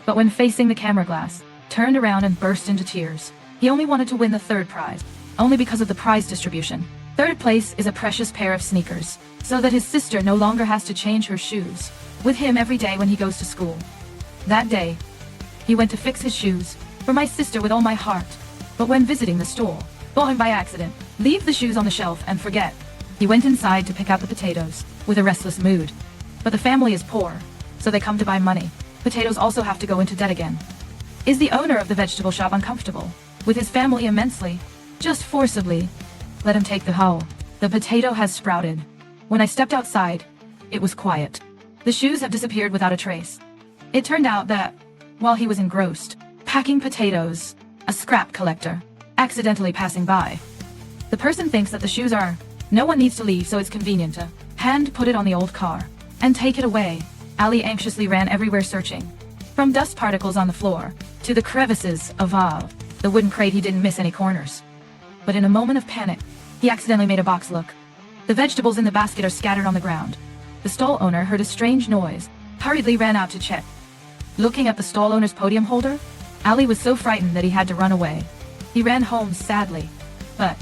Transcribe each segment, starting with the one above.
but when facing the camera glass, turned around and burst into tears. He only wanted to win the third prize, only because of the prize distribution. Third place is a precious pair of sneakers, so that his sister no longer has to change her shoes with him every day when he goes to school. That day, he went to fix his shoes for my sister with all my heart, but when visiting the store, bought him by accident. Leave the shoes on the shelf and forget. He went inside to pick out the potatoes with a restless mood. But the family is poor, so they come to buy money. Potatoes also have to go into debt again. Is the owner of the vegetable shop uncomfortable with his family immensely? Just forcibly let him take the hoe. The potato has sprouted. When I stepped outside, it was quiet. The shoes have disappeared without a trace. It turned out that, while he was engrossed, packing potatoes, a scrap collector, accidentally passing by. The person thinks that the shoes are, no one needs to leave, so it's convenient to hand put it on the old car and take it away. Ali anxiously ran everywhere searching. From dust particles on the floor, to the crevices of the wooden crate. He didn't miss any corners. But in a moment of panic, he accidentally made a box look. The vegetables in the basket are scattered on the ground. The stall owner heard a strange noise, hurriedly ran out to check. Looking at the stall owner's podium holder, Ali was so frightened that he had to run away. He ran home sadly, but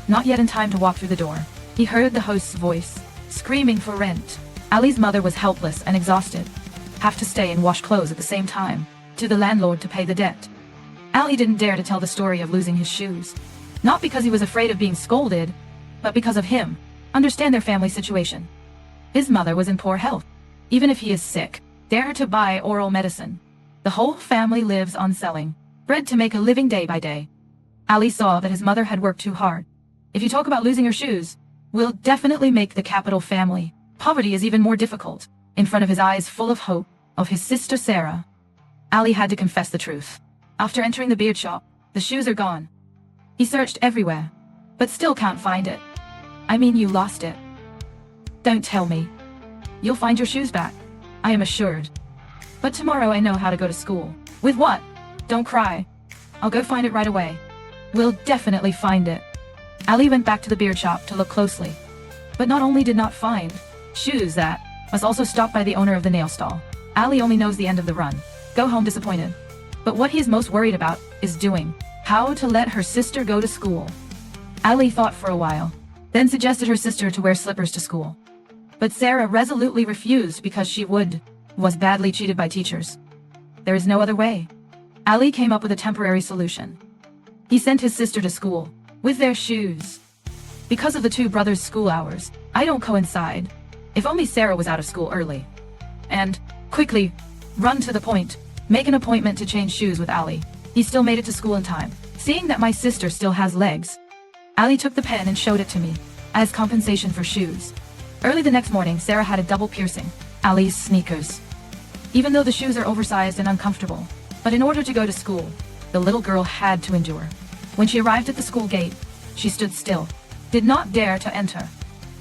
not yet in time to walk through the door. He heard the host's voice, screaming for rent. Ali's mother was helpless and exhausted. Have to stay and wash clothes at the same time, to the landlord to pay the debt. Ali didn't dare to tell the story of losing his shoes. Not because he was afraid of being scolded, but because of him. Understand their family situation. His mother was in poor health. Even if he is sick, dare to buy oral medicine. The whole family lives on selling bread to make a living day by day. Ali saw that his mother had worked too hard. If you talk about losing your shoes, we'll definitely make the capital family. Poverty is even more difficult. In front of his eyes full of hope, of his sister Sarah, Ali had to confess the truth. After entering the beard shop, the shoes are gone. He searched everywhere, but still can't find it. I mean, you lost it. Don't tell me. You'll find your shoes back, I am assured. But tomorrow I know how to go to school. With what? Don't cry. I'll go find it right away. We'll definitely find it. Ali went back to the beard shop to look closely, but not only did not find shoes that was also stopped by the owner of the nail stall. Ali only knows the end of the run. Go home disappointed. But what he is most worried about is doing how to let her sister go to school. Ali thought for a while, then suggested her sister to wear slippers to school. But Sarah resolutely refused because she was badly cheated by teachers. There is no other way. Ali came up with a temporary solution. He sent his sister to school with their shoes. Because of the two brothers' school hours, I don't coincide. If only Sarah was out of school early. And, quickly, run to the point, make an appointment to change shoes with Ali. He still made it to school in time. Seeing that my sister still has legs, Ali took the pen and showed it to me, as compensation for shoes. Early the next morning, Sarah had a double piercing, Ali's sneakers. Even though the shoes are oversized and uncomfortable, but in order to go to school, the little girl had to endure. When she arrived at the school gate, she stood still, did not dare to enter.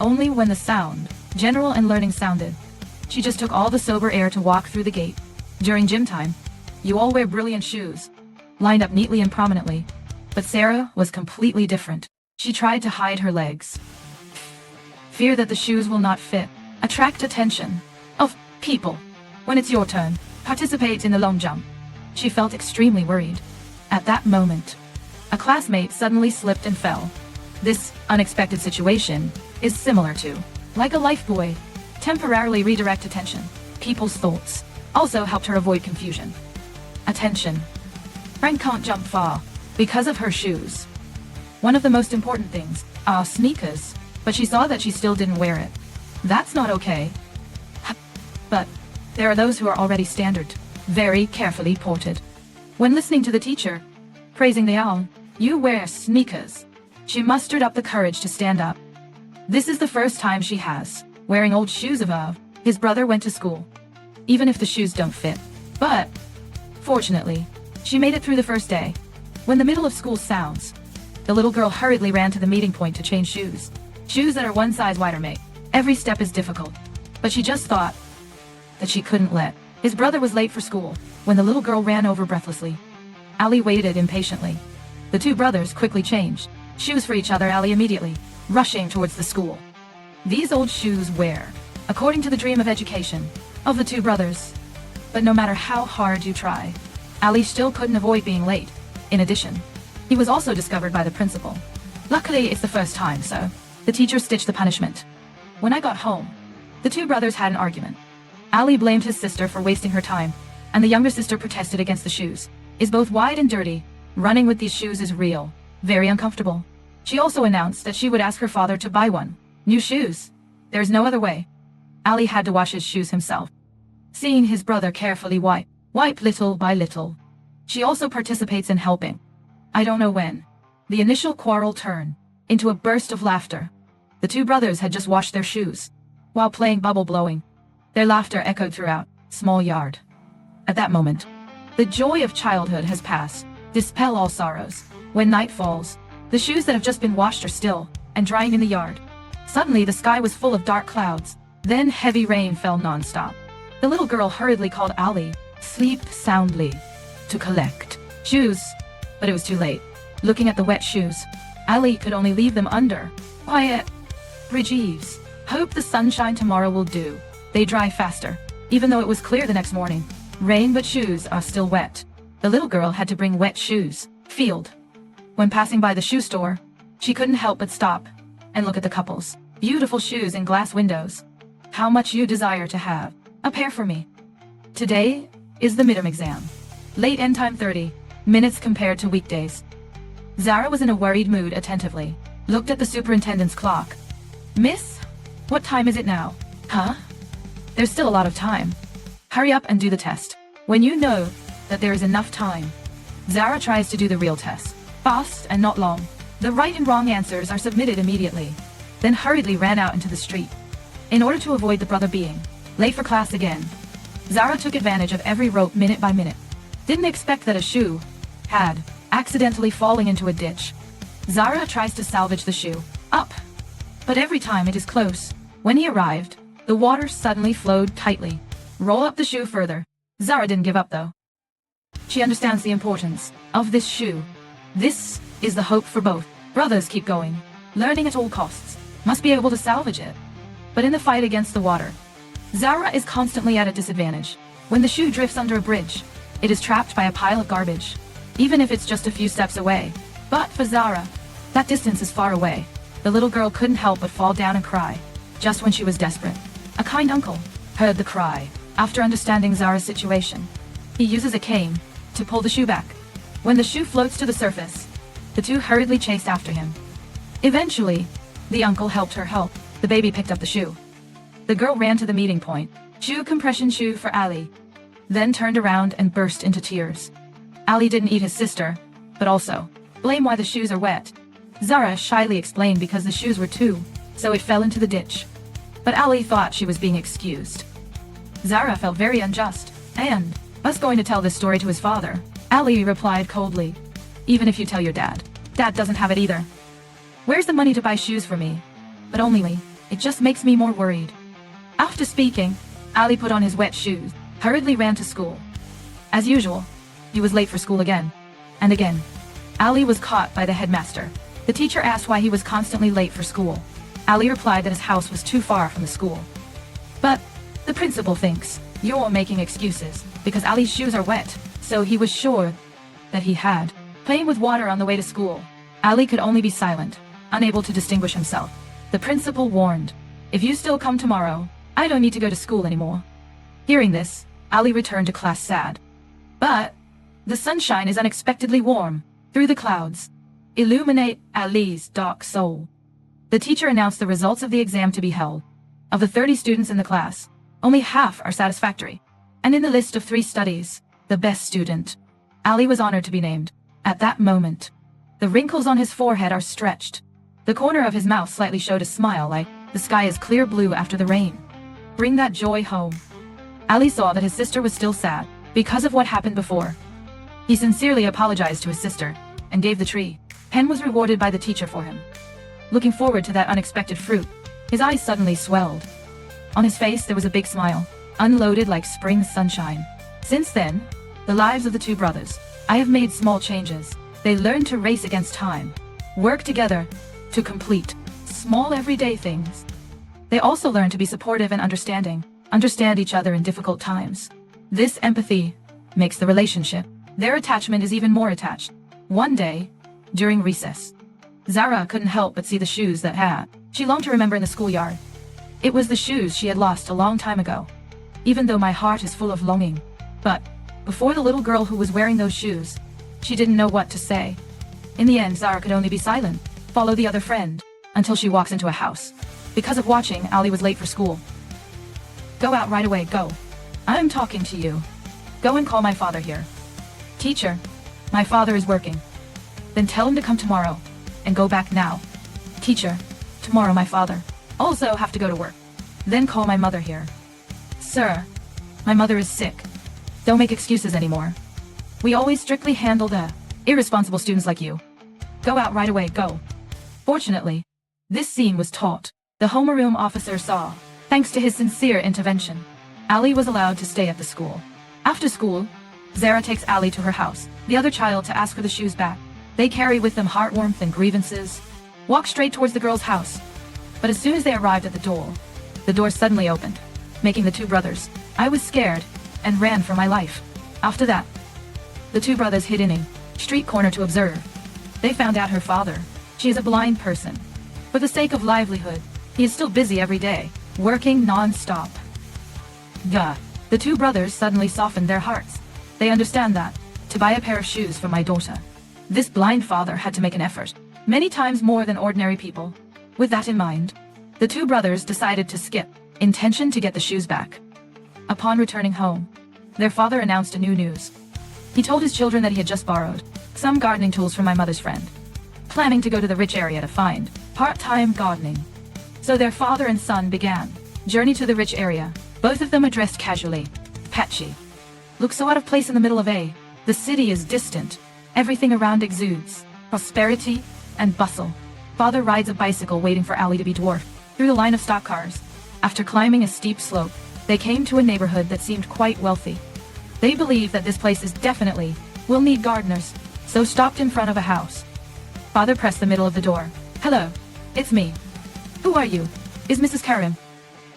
Only when the sound, general and learning sounded, she just took all the sober air to walk through the gate. During gym time, you all wear brilliant shoes, lined up neatly and prominently, but Sarah was completely different. She tried to hide her legs. Fear that the shoes will not fit, attract attention of people. When it's your turn, participate in the long jump. She felt extremely worried. At that moment, a classmate suddenly slipped and fell. This unexpected situation is similar to, like a lifebuoy, temporarily redirect attention. People's thoughts also helped her avoid confusion. Attention. Friend can't jump far because of her shoes. One of the most important things are sneakers, but she saw that she still didn't wear it. That's not okay. But there are those who are already standard, very carefully ported. When listening to the teacher praising the owl, you wear sneakers, she mustered up the courage to stand up. This is the first time she has, wearing old shoes of his brother went to school. Even if the shoes don't fit. But, fortunately, she made it through the first day. When the middle of school sounds, the little girl hurriedly ran to the meeting point to change shoes. Shoes that are one size wider make every step is difficult. But she just thought that she couldn't let. His brother was late for school when the little girl ran over breathlessly. Ali waited impatiently. The two brothers quickly changed shoes for each other. Ali immediately rushing towards the school. These old shoes wear, according to the dream of education of the two brothers, But no matter how hard you try, Ali still couldn't avoid being late. In addition, he was also discovered by the principal. Luckily, it's the first time, so the teacher stitched the punishment. When I got home, the two brothers had an argument. Ali blamed his sister for wasting her time, and the younger sister protested against the shoes. Is both wide and dirty. Running with these shoes is real, very uncomfortable. She also announced that she would ask her father to buy one. New shoes. There's no other way. Ali had to wash his shoes himself. Seeing his brother carefully wipe little by little. She also participates in helping. I don't know when. The initial quarrel turned into a burst of laughter. The two brothers had just washed their shoes while playing bubble blowing. Their laughter echoed throughout small yard. At that moment, the joy of childhood has passed. Dispel all sorrows. When night falls, the shoes that have just been washed are still and drying in the yard. Suddenly, the sky was full of dark clouds. Then heavy rain fell non-stop. The little girl hurriedly called Ali. Sleep soundly. To collect shoes. But it was too late. Looking at the wet shoes, Ali could only leave them under. Quiet. Bridge eaves. Hope the sunshine tomorrow will do. They dry faster, even though it was clear the next morning. Rain but shoes are still wet. The little girl had to bring wet shoes. Field. When passing by the shoe store, she couldn't help but stop and look at the couple's beautiful shoes in glass windows. How much you desire to have a pair for me. Today is the midterm exam. Late end time 30 minutes compared to weekdays. Zara was in a worried mood attentively. Looked at the superintendent's clock. Miss? What time is it now? Huh? There's still a lot of time. Hurry up and do the test. When you know that there is enough time. Zara tries to do the real test. Fast and not long. The right and wrong answers are submitted immediately. Then hurriedly ran out into the street. In order to avoid the brother being late for class again, Zara took advantage of every rope minute by minute. Didn't expect that a shoe had accidentally falling into a ditch. Zara tries to salvage the shoe. Up. But every time it is close. When he arrived, the water suddenly flowed tightly. Roll up the shoe further. Zara didn't give up though. She understands the importance of this shoe. This is the hope for both. Brothers keep going. Learning at all costs. Must be able to salvage it. But in the fight against the water, Zara is constantly at a disadvantage. When the shoe drifts under a bridge, it is trapped by a pile of garbage. Even if it's just a few steps away. But for Zara, that distance is far away. The little girl couldn't help but fall down and cry. Just when she was desperate. A kind uncle heard the cry. After understanding Zara's situation, he uses a cane to pull the shoe back. When the shoe floats to the surface, the two hurriedly chased after him. Eventually, the uncle helped her help. The baby picked up the shoe. The girl ran to the meeting point. Shoe compression shoe for Ali. Then turned around and burst into tears. Ali didn't eat his sister, but also blame why the shoes are wet. Zara shyly explained because the shoes were too, so it fell into the ditch. But Ali thought she was being excused. Zara felt very unjust, and was going to tell this story to his father. Ali replied coldly, even if you tell your dad, Dad doesn't have it either. Where's the money to buy shoes for me? But only me. It just makes me more worried. After speaking, Ali put on his wet shoes, hurriedly ran to school. As usual, he was late for school again. And again. Ali was caught by the headmaster. The teacher asked why he was constantly late for school. Ali replied that his house was too far from the school. But the principal thinks you're making excuses because Ali's shoes are wet, so he was sure that he had playing with water on the way to school. Ali could only be silent, unable to distinguish himself. The principal warned, if you still come tomorrow, I don't need to go to school anymore. Hearing this, Ali returned to class sad. But the sunshine is unexpectedly warm through the clouds. Illuminate Ali's dark soul. The teacher announced the results of the exam to be held. Of the 30 students in the class, only half are satisfactory. And in the list of 3 studies, the best student, Ali was honored to be named. At that moment, the wrinkles on his forehead are stretched. The corner of his mouth slightly showed a smile like the sky is clear blue after the rain. Bring that joy home. Ali saw that his sister was still sad because of what happened before. He sincerely apologized to his sister and gave the tree. Pen was rewarded by the teacher for him. Looking forward to that unexpected fruit, his eyes suddenly swelled. On his face there was a big smile, unloaded like spring sunshine. Since then, the lives of the two brothers, I have made small changes. They learned to race against time, work together to complete small everyday things. They also learned to be supportive and understanding, understand each other in difficult times. This empathy makes the relationship. Their attachment is even more attached. One day, during recess, Zara couldn't help but see the shoes that she longed to remember in the schoolyard. It was the shoes she had lost a long time ago. Even though my heart is full of longing. But, before the little girl who was wearing those shoes, she didn't know what to say. In the end, Zara could only be silent, follow the other friend, until she walks into a house. Because of watching, Ali was late for school. Go out right away, go. I'm talking to you. Go and call my father here. Teacher, my father is working. Then tell him to come tomorrow, and go back now. Teacher, tomorrow my father also have to go to work. Then call my mother here. Sir, my mother is sick. Don't make excuses anymore. We always strictly handle the irresponsible students like you. Go out right away, go. Fortunately, this scene was taught. The homeroom officer saw. Thanks to his sincere intervention, Ali was allowed to stay at the school. After school, Zara takes Ali to her house, the other child, to ask for the shoes back. They carry with them heart warmth and grievances. Walk straight towards the girl's house. But as soon as they arrived at the door suddenly opened, making the two brothers. I was scared and ran for my life. After that, the two brothers hid in a street corner to observe. They found out her father. She is a blind person. For the sake of livelihood, he is still busy every day, working non-stop. Duh. The two brothers suddenly softened their hearts. They understand that, to buy a pair of shoes for my daughter, this blind father had to make an effort, many times more than ordinary people. With that in mind, the two brothers decided to skip, intention to get the shoes back. Upon returning home, their father announced a new news. He told his children that he had just borrowed some gardening tools from my mother's friend, planning to go to the rich area to find part-time gardening. So their father and son began journey to the rich area. Both of them are dressed casually, patchy. Look so out of place in the middle of the city is distant. Everything around exudes prosperity and bustle. Father rides a bicycle waiting for Ali to be dwarfed through the line of stock cars. After climbing a steep slope, they came to a neighborhood that seemed quite wealthy. They believe that this place is definitely will need gardeners, so stopped in front of a house. Father pressed the middle of the door. Hello, it's me. Who are you? Is Mrs. Karim?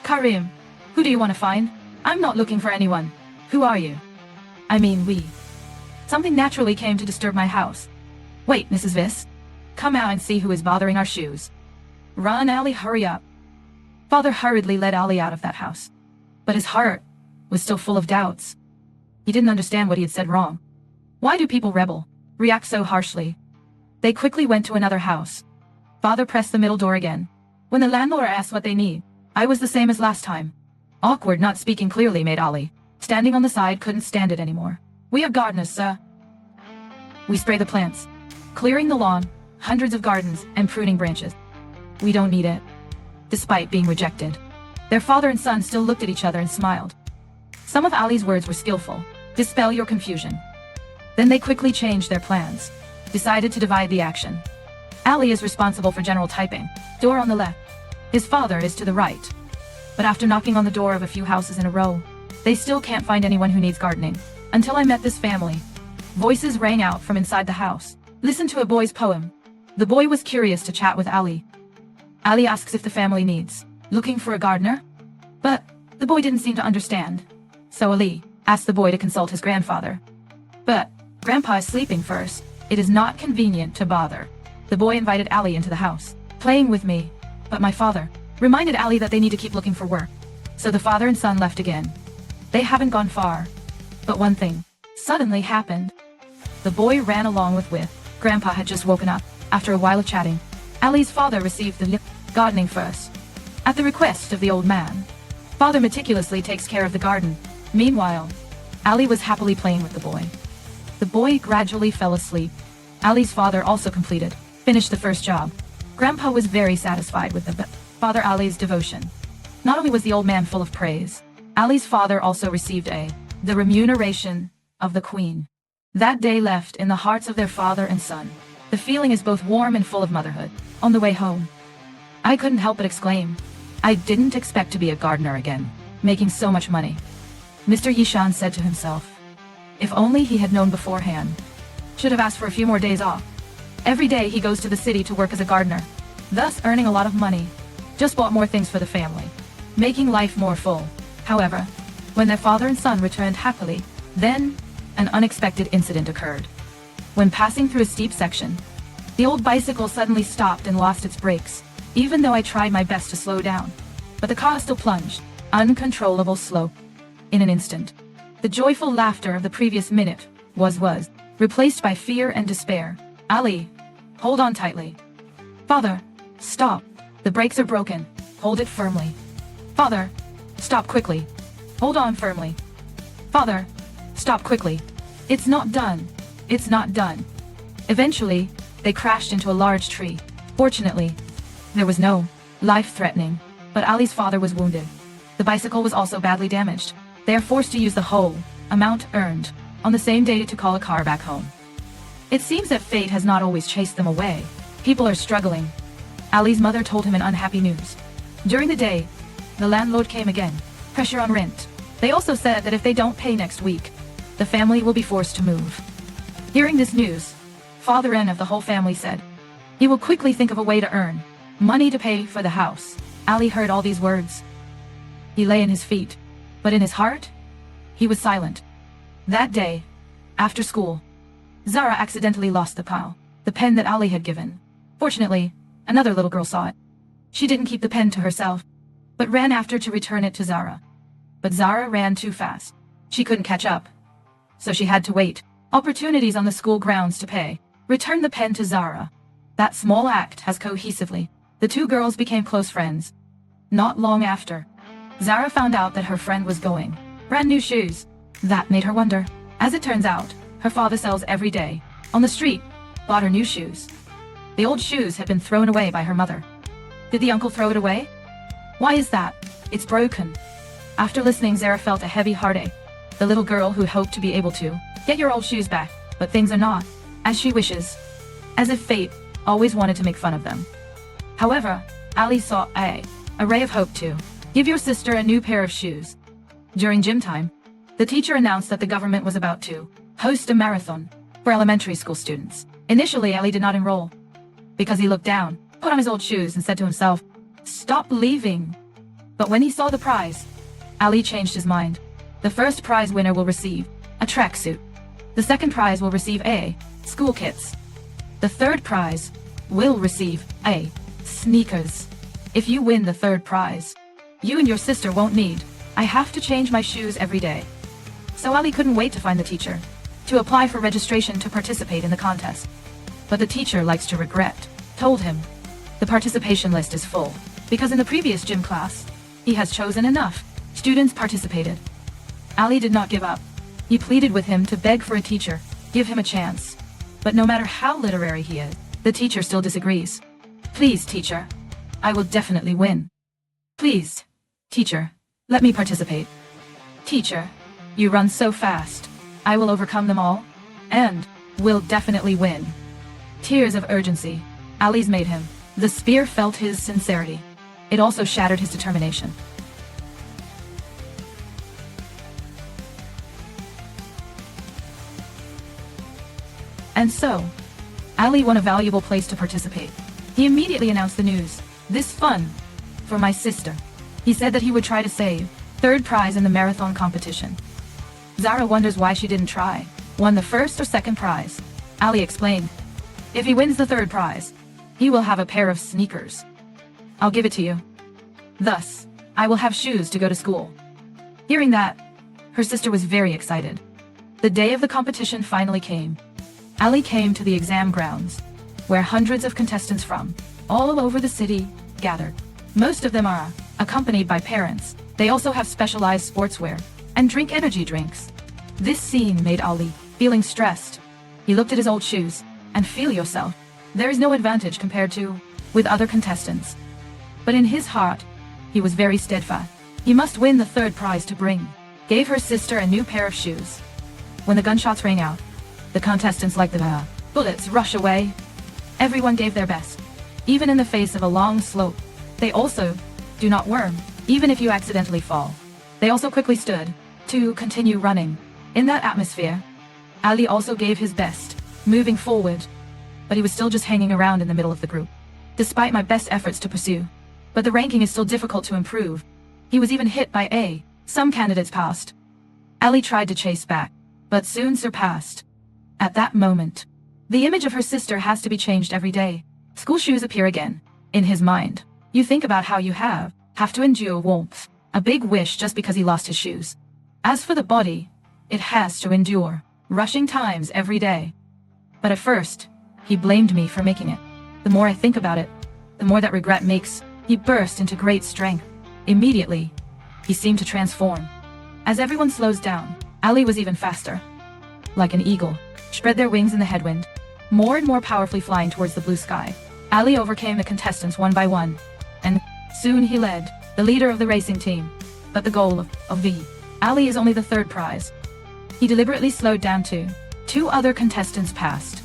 Karim, who do you want to find? I'm not looking for anyone. Who are you? I mean we. Something naturally came to disturb my house. Wait, Mrs. Viss. Come out and see who is bothering our shoes. Run, Ali, hurry up. Father hurriedly led Ali out of that house. But his heart was still full of doubts. He didn't understand what he had said wrong. Why do people react so harshly? They quickly went to another house. Father pressed the middle door again. When the landlord asked what they need, I was the same as last time. Awkward, not speaking clearly made Ali, standing on the side, couldn't stand it anymore. We are gardeners, sir. We spray the plants, clearing the lawn, hundreds of gardens, and pruning branches. We don't need it. Despite being rejected, their father and son still looked at each other and smiled. Some of Ali's words were skillful. Dispel your confusion. Then they quickly changed their plans, decided to divide the action. Ali is responsible for general typing, door on the left. His father is to the right. But after knocking on the door of a few houses in a row, they still can't find anyone who needs gardening. Until I met this family. Voices rang out from inside the house. Listen to a boy's poem. The boy was curious to chat with Ali. Ali asks if the family needs looking for a gardener. But the boy didn't seem to understand. So Ali asked the boy to consult his grandfather. But Grandpa is sleeping first. It is not convenient to bother. The boy invited Ali into the house, playing with me. But my father reminded Ali that they need to keep looking for work. So the father and son left again. They haven't gone far. But one thing suddenly happened. The boy ran along with Grandpa had just woken up. After a while of chatting, Ali's father received the gardening first. At the request of the old man, father meticulously takes care of the garden. Meanwhile, Ali was happily playing with the boy. The boy gradually fell asleep. Ali's father also finished the first job. Grandpa was very satisfied with Father Ali's devotion. Not only was the old man full of praise, Ali's father also received the remuneration of the queen. That day left in the hearts of their father and son. The feeling is both warm and full of motherhood. On the way home, I couldn't help but exclaim, I didn't expect to be a gardener again, making so much money. Mr. Yishan said to himself, if only he had known beforehand. Should have asked for a few more days off. Every day he goes to the city to work as a gardener, thus earning a lot of money. Just bought more things for the family, making life more full. However, When their father and son returned happily, then an unexpected incident occurred. When passing through a steep section, the old bicycle suddenly stopped and lost its brakes, even though I tried my best to slow down. But the car still plunged, uncontrollable slope. In an instant, the joyful laughter of the previous minute was replaced by fear and despair. Ali, hold on tightly. Father, stop. The brakes are broken. Hold it firmly. Father, stop quickly. Hold on firmly. Father, stop quickly. It's not done. It's not done. Eventually, they crashed into a large tree. Fortunately, there was no life-threatening, but Ali's father was wounded. The bicycle was also badly damaged. They are forced to use the whole amount earned on the same day to call a car back home. It seems that fate has not always chased them away. People are struggling. Ali's mother told him an unhappy news. During the day, the landlord came again. Pressure on rent. They also said that if they don't pay next week, the family will be forced to move. Hearing this news, Father N of the whole family said he will quickly think of a way to earn money to pay for the house. Ali heard all these words. He lay in his feet, but in his heart, he was silent. That day, after school, Zara accidentally lost the pen that Ali had given. Fortunately, another little girl saw it. She didn't keep the pen to herself, but ran after to return it to Zara. But Zara ran too fast. She couldn't catch up, so she had to wait opportunities on the school grounds to return the pen to Zara. That small act has cohesively. The two girls became close friends. Not long after, Zara found out that her friend was going brand new shoes. That made her wonder. As it turns out, her father sells every day. On the street, bought her new shoes. The old shoes had been thrown away by her mother. Did the uncle throw it away? Why is that? It's broken. After listening, Zara felt a heavy heartache. The little girl who hoped to be able to get your old shoes back, but things are not as she wishes. As if fate always wanted to make fun of them. However, Ali saw a ray of hope too. Give your sister a new pair of shoes. During gym time, the teacher announced that the government was about to host a marathon for elementary school students. Initially, Ali did not enroll because he looked down, put on his old shoes and said to himself, "Stop leaving." But when he saw the prize, Ali changed his mind. The first prize winner will receive a tracksuit. The second prize will receive a school kits. The third prize will receive a sneakers. If you win the third prize, you and your sister won't need. I have to change my shoes every day. So Ali couldn't wait to find the teacher, to apply for registration to participate in the contest. But the teacher likes to regret, told him, the participation list is full, because in the previous gym class, he has chosen enough students participated. Ali did not give up. He pleaded with him to beg for a teacher, give him a chance. But no matter how literary he is, the teacher still disagrees. Please, teacher, I will definitely win. Please, teacher, let me participate. Teacher, you run so fast. I will overcome them all, and will definitely win. Tears of urgency. Ali's made him. The spear felt his sincerity. It also shattered his determination. And so, Ali won a valuable place to participate. He immediately announced the news. This fun for my sister. He said that he would try to save third prize in the marathon competition. Zara wonders why she didn't try. Won the first or second prize. Ali explained. If he wins the third prize, he will have a pair of sneakers. I'll give it to you. Thus, I will have shoes to go to school. Hearing that, her sister was very excited. The day of the competition finally came. Ali came to the exam grounds, where hundreds of contestants from all over the city gathered. Most of them are accompanied by parents. They also have specialized sportswear and drink energy drinks. This scene made Ali feeling stressed. He looked at his old shoes and feel yourself. There is no advantage compared to with other contestants. But in his heart, he was very steadfast. He must win the third prize to bring. Gave her sister a new pair of shoes. When the gunshots rang out, the contestants like the bullets rush away. Everyone gave their best. Even in the face of a long slope, they also do not worm, even if you accidentally fall. They also quickly stood to continue running. In that atmosphere, Ali also gave his best, moving forward. But he was still just hanging around in the middle of the group. Despite my best efforts to pursue. But the ranking is still difficult to improve. He was even hit by some candidates passed. Ali tried to chase back, but soon surpassed. At that moment, the image of her sister has to be changed every day. School shoes appear again. In his mind, you think about how you have to endure warmth, a big wish just because he lost his shoes. As for the body, it has to endure rushing times every day. But at first, he blamed me for making it. The more I think about it, the more that regret makes. He burst into great strength. Immediately, he seemed to transform. As everyone slows down, Ali was even faster. Like an eagle, spread their wings in the headwind, more and more powerfully flying towards the blue sky. Ali overcame the contestants one by one, and soon he led, the leader of the racing team. But the goal of the Ali is only the third prize. He deliberately slowed down too. Two other contestants passed.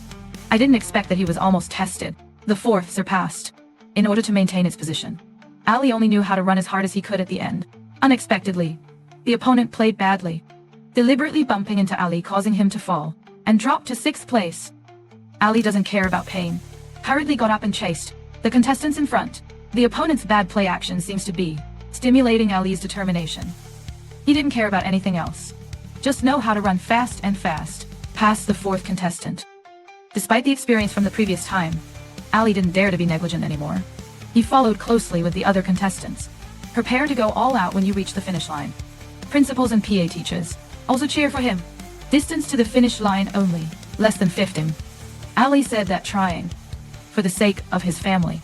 I didn't expect that he was almost tested. The fourth surpassed. In order to maintain its position, Ali only knew how to run as hard as he could at the end. Unexpectedly, the opponent played badly, deliberately bumping into Ali, causing him to fall and drop to 6th place. Ali doesn't care about pain. Hurriedly got up and chased the contestants in front. The opponent's bad play action seems to be stimulating Ali's determination. He didn't care about anything else. Just know how to run fast and fast, past the fourth contestant. Despite the experience from the previous time, Ali didn't dare to be negligent anymore. He followed closely with the other contestants. Prepare to go all out when you reach the finish line. Principals and PA teachers also cheer for him. Distance to the finish line only, less than 50. Ali said that trying, for the sake of his family,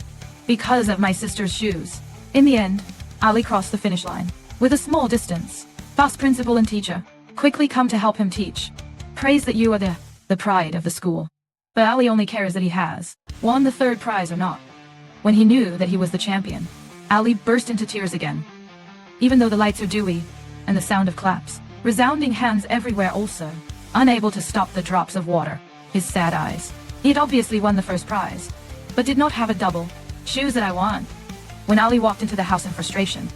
because of my sister's shoes. In the end, Ali crossed the finish line. With a small distance, boss principal and teacher quickly come to help him teach. Praise that you are the pride of the school. But Ali only cares that he has won the third prize or not. When he knew that he was the champion, Ali burst into tears again. Even though the lights are dewy, and the sound of claps, resounding hands everywhere also, unable to stop the drops of water, his sad eyes. He had obviously won the first prize, but did not have a double shoes that I won. When Ali walked into the house in frustration,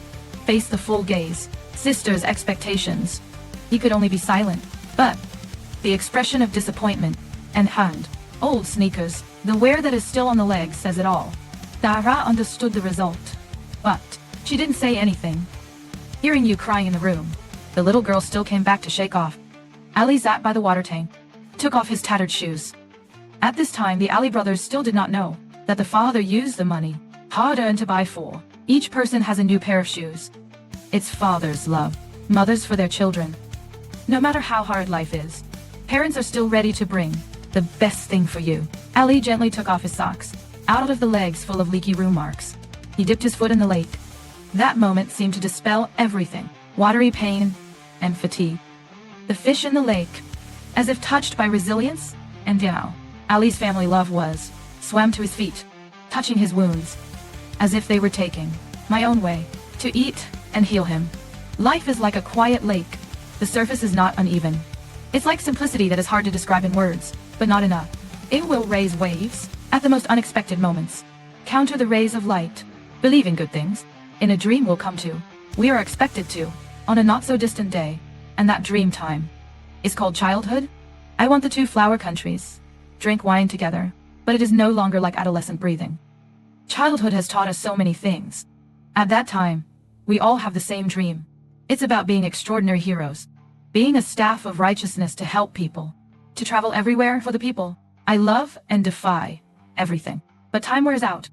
faced the full gaze, sister's expectations, he could only be silent. But the expression of disappointment and hand, old sneakers, the wear that is still on the leg says it all. Zara understood the result, but she didn't say anything. Hearing you crying in the room, the little girl still came back to shake off. Ali sat by the water tank, took off his tattered shoes. At this time, the Ali brothers still did not know that the father used the money hard-earned to buy for. Each person has a new pair of shoes. It's fathers love mothers for their children. No matter how hard life is, parents are still ready to bring the best thing for you. Ali gently took off his socks, out of the legs full of leaky room marks. He dipped his foot in the lake. That moment seemed to dispel everything, watery pain and fatigue. The fish in the lake, as if touched by resilience and now, Ali's family love swam to his feet, touching his wounds, as if they were taking my own way to eat and heal him. Life is like a quiet lake. The surface is not uneven. It's like simplicity that is hard to describe in words, but not enough. It will raise waves at the most unexpected moments. Counter the rays of light. Believe in good things. In a dream will come to. We are expected to, on a not so distant day. And that dream time is called childhood. I want the two flower countries drink wine together, but it is no longer like adolescent breathing. Childhood has taught us so many things. At that time, we all have the same dream. It's about being extraordinary heroes, being a staff of righteousness to help people, to travel everywhere for the people. I love and defy everything. But time wears out.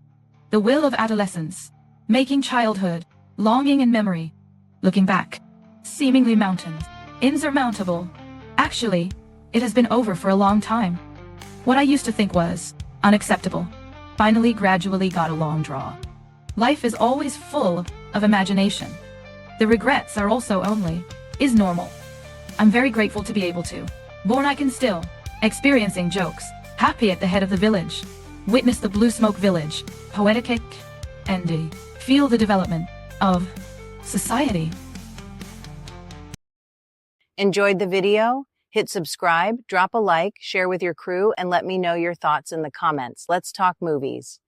The will of adolescence, making childhood, longing and memory, looking back, seemingly mountains, insurmountable. Actually, it has been over for a long time. What I used to think was unacceptable, finally gradually got a long draw. Life is always full of imagination. The regrets are also is normal. I'm very grateful to be able to. Born I can still, experiencing jokes, happy at the head of the village. Witness the blue smoke village, poetic, and feel the development of society. Enjoyed the video? Hit subscribe, drop a like, share with your crew, and let me know your thoughts in the comments. Let's talk movies.